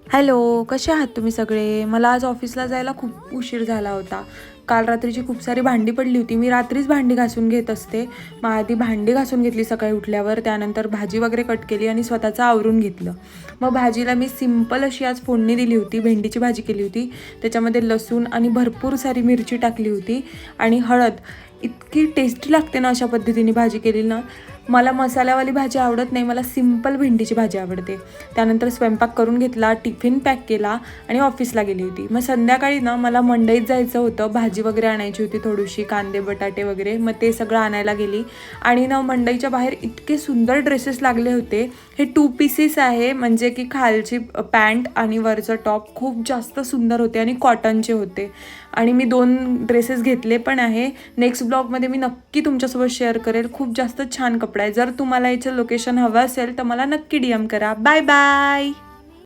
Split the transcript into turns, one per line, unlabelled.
Hello, कसे आहात तुम्ही सगळे? मला आज ऑफिसला जायला खूप उशीर झाला होता. काल रात्रीची खूप सारी भांडी पडली होती. मी रात्रीच भांडी घासून घेत असते. मग आधी भांडी घासून घेतली सकाळी उठल्यावर, त्यानंतर भाजी वगैरे कट केली आणि स्वतःचं आवरून घेतलं. मग भाजीला मी सिंपल अशी आज फोडणी दिली होती. भेंडीची भाजी केली होती. त्याच्यामध्ये लसूण आणि भरपूर सारी मिरची टाकली होती आणि हळद. इतकी टेस्टी लागते ना अशा पद्धतीने भाजी केली ना. मला मसाल्यावाली भाजी आवडत नाही, मला सिंपल भेंडीची भाजी आवडते. त्यानंतर स्वयंपाक करून घेतला, टिफिन पॅक केला आणि ऑफिसला गेली होती. मग संध्याकाळी ना मला मंडईत जायचं होतं, भाजी वगैरे आणायची होती थोडीशी, कांदे बटाटे वगैरे. मग ते सगळं आणायला गेली आणि ना मंडईच्या बाहेर इतके सुंदर ड्रेसेस लागले होते. हे 2 पीसेस आहे, म्हणजे की खालची पॅन्ट आणि वरचं टॉप खूप जास्त सुंदर होते आणि कॉटनचे होते. आणि मी 2 ड्रेसेस घेतले पण आहे. नेक्स्ट ब्लॉगमध्ये मी नक्की तुमच्यासोबत शेअर करेल. खूप जास्त छान कपडा आहे. जर तुम्हाला याचं लोकेशन हवं असेल तर मला नक्की DM करा. Bye bye.